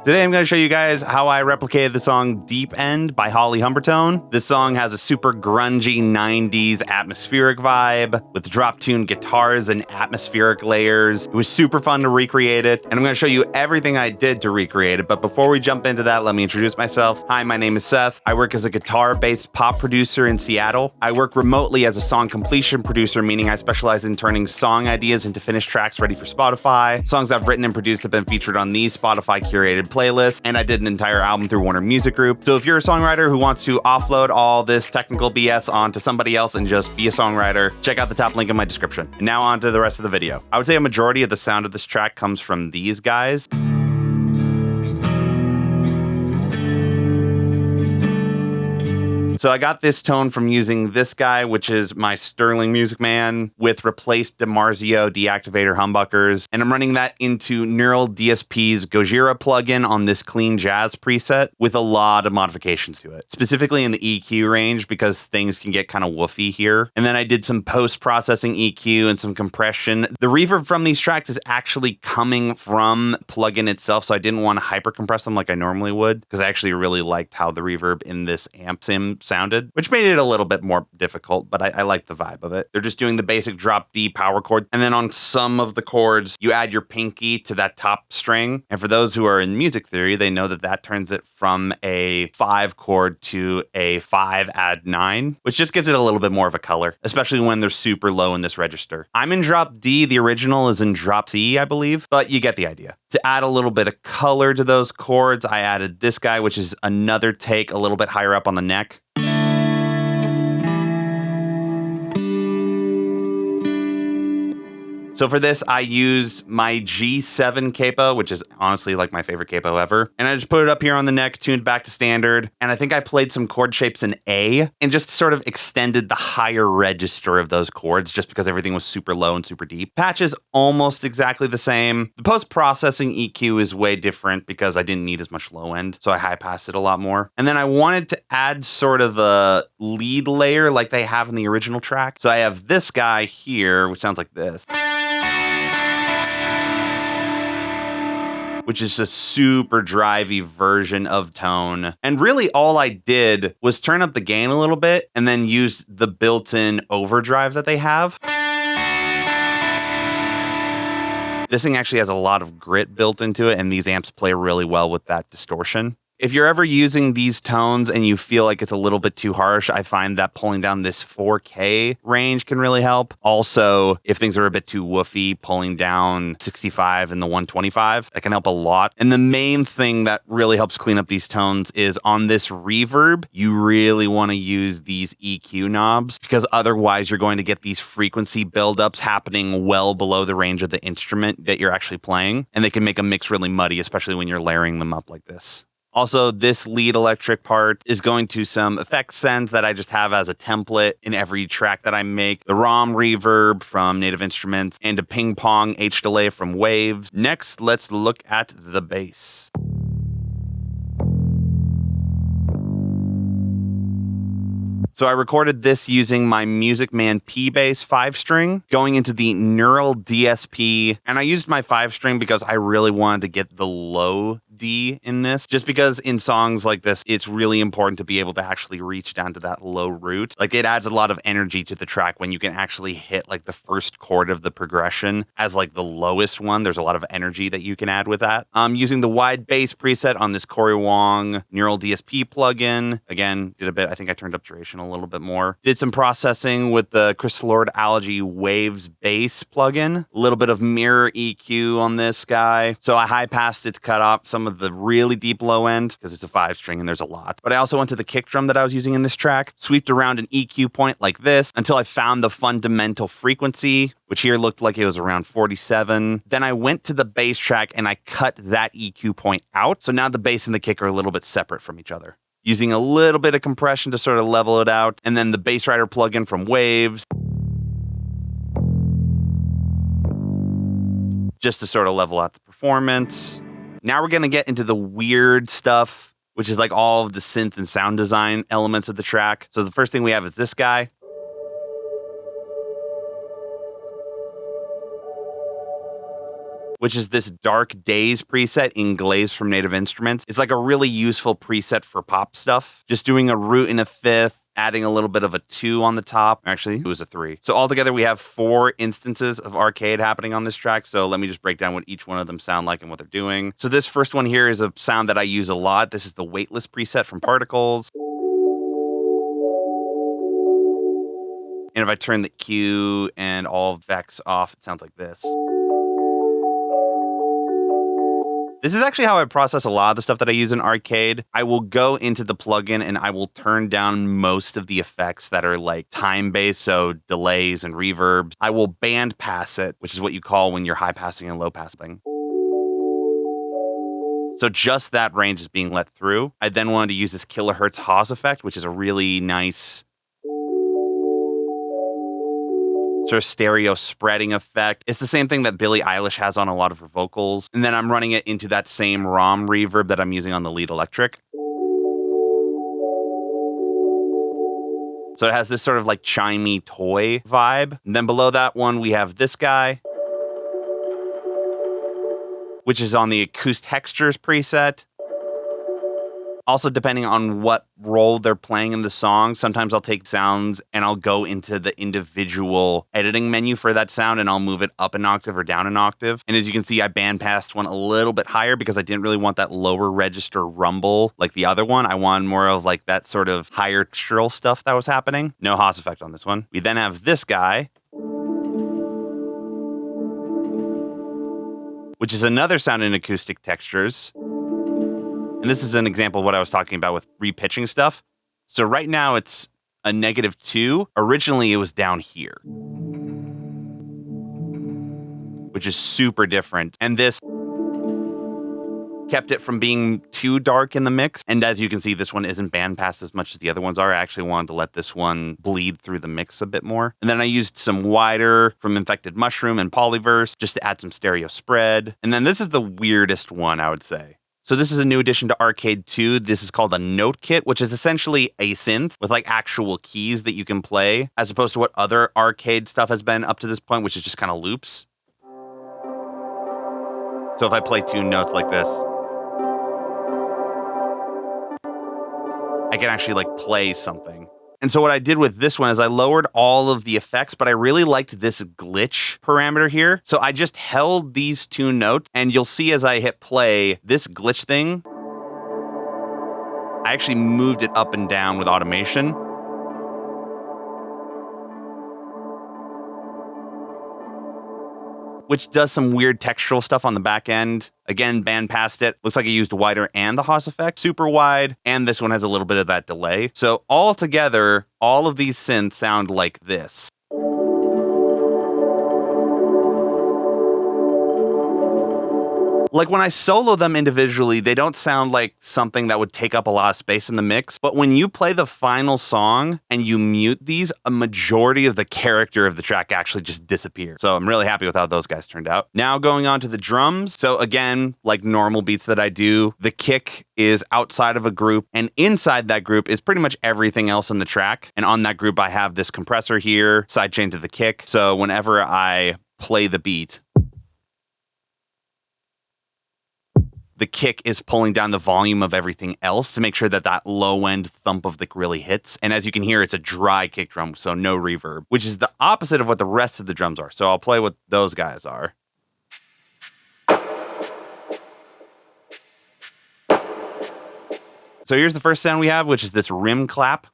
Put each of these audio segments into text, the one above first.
Today I'm going to show you guys how I replicated the song Deep End by Holly Humberstone. This song has a super grungy 90s atmospheric vibe with drop tune guitars and atmospheric layers. It was super fun to recreate it, and I'm going to show you everything I did to recreate it. But before we jump into that, let me introduce myself. Hi, my name is Seth. I work as a guitar-based pop producer in Seattle. I work remotely as a song completion producer, meaning I specialize in turning song ideas into finished tracks ready for Spotify. Songs I've written and produced have been featured on these Spotify curated playlist, and I did an entire album through Warner Music Group. So if you're a songwriter who wants to offload all this technical BS onto somebody else and just be a songwriter, check out the top link in my description. And now on to the rest of the video. I would say a majority of the sound of this track comes from these guys. So I got this tone from using this guy, which is my Sterling Music Man with replaced DiMarzio deactivator humbuckers. And I'm running that into Neural DSP's Gojira plugin on this clean jazz preset with a lot of modifications to it, specifically in the EQ range because things can get kind of woofy here. And then I did some post-processing EQ and some compression. The reverb from these tracks is actually coming from plugin itself, so I didn't want to hyper compress them like I normally would because I actually really liked how the reverb in this amp sim sounded, which made it a little bit more difficult, but I like the vibe of it. They're just doing the basic drop D power chord, and then on some of the chords, you add your pinky to that top string. And for those who are in music theory, they know that that turns it from a 5 chord to a 5 add 9, which just gives it a little bit more of a color, especially when they're super low in this register. I'm in drop D, the original is in drop C, I believe, but you get the idea. To add a little bit of color to those chords, I added this guy, which is another take a little bit higher up on the neck. So for this, I used my G7 capo, which is honestly like my favorite capo ever. And I just put it up here on the neck, tuned back to standard. And I think I played some chord shapes in A and just sort of extended the higher register of those chords just because everything was super low and super deep. Patch is almost exactly the same. The post-processing EQ is way different because I didn't need as much low end, so I high-passed it a lot more. And then I wanted to add sort of a lead layer like they have in the original track. So I have this guy here, which sounds like this, which is a super drivey version of tone. And really all I did was turn up the gain a little bit and then use the built-in overdrive that they have. This thing actually has a lot of grit built into it, and these amps play really well with that distortion. If you're ever using these tones and you feel like it's a little bit too harsh, I find that pulling down this 4K range can really help. Also, if things are a bit too woofy, pulling down 65 and the 125, that can help a lot. And the main thing that really helps clean up these tones is on this reverb, you really want to use these EQ knobs because otherwise you're going to get these frequency buildups happening well below the range of the instrument that you're actually playing. And they can make a mix really muddy, especially when you're layering them up like this. Also, this lead electric part is going to some effects sends that I just have as a template in every track that I make. The ROM reverb from Native Instruments and a ping pong H delay from Waves. Next, let's look at the bass. So I recorded this using my Music Man P bass 5-string, going into the Neural DSP, and I used my 5-string because I really wanted to get the low D in this, just because in songs like this, it's really important to be able to actually reach down to that low root. Like it adds a lot of energy to the track when you can actually hit like the first chord of the progression as like the lowest one. There's a lot of energy that you can add with that. I'm using the wide bass preset on this Corey Wong Neural DSP plugin. Again, did a bit, I think I turned up duration a little bit more. Did some processing with the Chris Lord Allergy Waves bass plugin. A little bit of mirror EQ on this guy. So I high passed it to cut off some of the really deep low end because it's a 5-string and there's a lot. But I also went to the kick drum that I was using in this track, sweeped around an EQ point like this until I found the fundamental frequency, which here looked like it was around 47. Then I went to the bass track and I cut that EQ point out. So now the bass and the kick are a little bit separate from each other, using a little bit of compression to sort of level it out. And then the Bass Rider plugin from Waves, just to sort of level out the performance. Now we're going to get into the weird stuff, which is like all of the synth and sound design elements of the track. So the first thing we have is this guy. which is this Dark Days preset in Glaze from Native Instruments. It's like a really useful preset for pop stuff. Just doing a root in a fifth, adding a little bit of a 2 on the top. Actually, it was a 3. So altogether, we have 4 instances of arcade happening on this track. So let me just break down what each one of them sound like and what they're doing. So this first one here is a sound that I use a lot. This is the Weightless preset from Particles. And if I turn the Q and all effects off, it sounds like this. This is actually how I process a lot of the stuff that I use in arcade. I will go into the plugin and I will turn down most of the effects that are like time-based, so delays and reverbs. I will band pass it, which is what you call when you're high passing and low passing. So just that range is being let through. I then wanted to use this kilohertz Haas effect, which is a really nice sort of stereo spreading effect. It's the same thing that Billie Eilish has on a lot of her vocals. And then I'm running it into that same ROM reverb that I'm using on the lead electric. So it has this sort of like chimey toy vibe. And then below that one, we have this guy, which is on the Acoustic Textures preset. Also, depending on what role they're playing in the song, sometimes I'll take sounds and I'll go into the individual editing menu for that sound and I'll move it up an octave or down an octave. And as you can see, I bandpassed one a little bit higher because I didn't really want that lower register rumble like the other one. I wanted more of like that sort of higher trill stuff that was happening. No Haas effect on this one. We then have this guy, which is another sound in Acoustic Textures. And this is an example of what I was talking about with repitching stuff. So right now it's a -2. Originally it was down here, which is super different. And this kept it from being too dark in the mix. And as you can see, this one isn't bandpassed as much as the other ones are. I actually wanted to let this one bleed through the mix a bit more. And then I used some wider from Infected Mushroom and Polyverse just to add some stereo spread. And then this is the weirdest one, I would say. So this is a new addition to Arcade 2. This is called a note kit, which is essentially a synth with like actual keys that you can play, as opposed to what other arcade stuff has been up to this point, which is just kind of loops. So if I play 2 notes like this, I can actually like play something. And so what I did with this one is I lowered all of the effects, but I really liked this glitch parameter here. So I just held these 2 notes, and you'll see as I hit play, this glitch thing, I actually moved it up and down with automation. Which does some weird textural stuff on the back end. Again, bandpassed it. Looks like I used wider and the Haas effect, super wide, and this one has a little bit of that delay. So all together, all of these synths sound like this. Like when I solo them individually, they don't sound like something that would take up a lot of space in the mix. But when you play the final song and you mute these, a majority of the character of the track actually just disappears. So I'm really happy with how those guys turned out. Now going on to the drums. So again, like normal beats that I do, the kick is outside of a group, and inside that group is pretty much everything else in the track. And on that group, I have this compressor here, sidechain to the kick. So whenever I play the beat, the kick is pulling down the volume of everything else to make sure that that low end thump of the really hits. And as you can hear, it's a dry kick drum, so no reverb, which is the opposite of what the rest of the drums are. So I'll play what those guys are. So here's the first sound we have, which is this rim clap.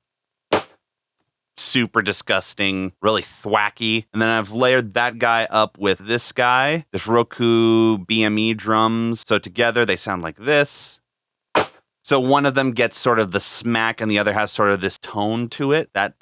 Super disgusting, really thwacky. And then I've layered that guy up with this guy, this Roku BME drums. So together they sound like this. So one of them gets sort of the smack and the other has sort of this tone to it. That.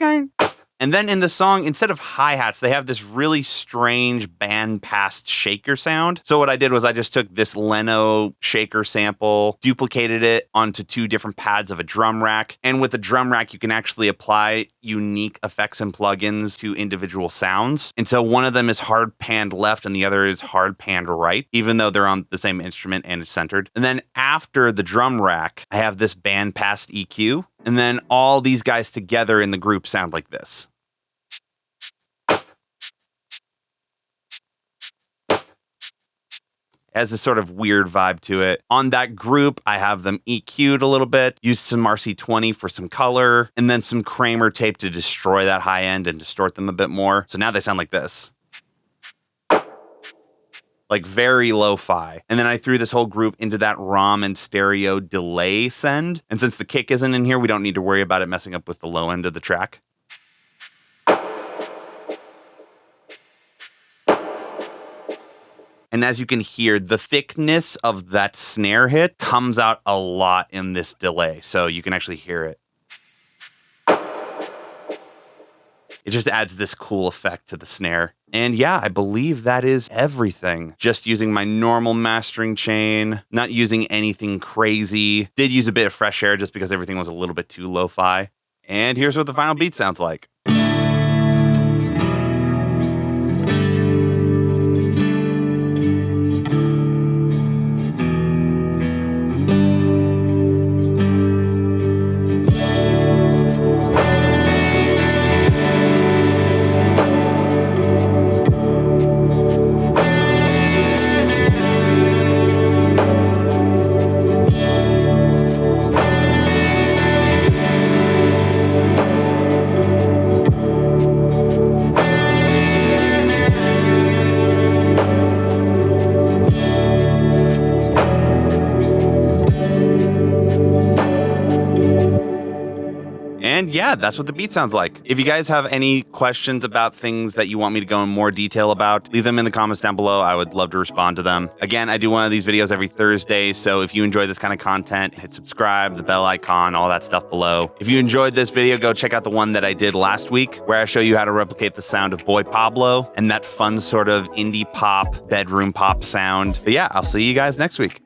And then in the song, instead of hi-hats, they have this really strange band-passed shaker sound. So what I did was I just took this Leno shaker sample, duplicated it onto 2 different pads of a drum rack. And with the drum rack, you can actually apply unique effects and plugins to individual sounds. And so one of them is hard panned left and the other is hard panned right, even though they're on the same instrument and it's centered. And then after the drum rack, I have this band-passed EQ. And then all these guys together in the group sound like this. It has this sort of weird vibe to it. On that group, I have them EQ'd a little bit, used some RC20 for some color, and then some Kramer tape to destroy that high end and distort them a bit more. So now they sound like this. Like very lo-fi. And then I threw this whole group into that ROM and stereo delay send. And since the kick isn't in here, we don't need to worry about it messing up with the low end of the track. And as you can hear, the thickness of that snare hit comes out a lot in this delay. So you can actually hear it. It just adds this cool effect to the snare. And yeah, I believe that is everything. Just using my normal mastering chain, not using anything crazy. Did use a bit of fresh air just because everything was a little bit too lo-fi. And here's what the final beat sounds like. And yeah, that's what the beat sounds like. If you guys have any questions about things that you want me to go in more detail about, leave them in the comments down below. I would love to respond to them. Again, I do one of these videos every Thursday, so if you enjoy this kind of content, hit subscribe, the bell icon, all that stuff below. If you enjoyed this video, go check out the one that I did last week, where I show you how to replicate the sound of Boy Pablo and that fun sort of indie pop, bedroom pop sound. But yeah, I'll see you guys next week.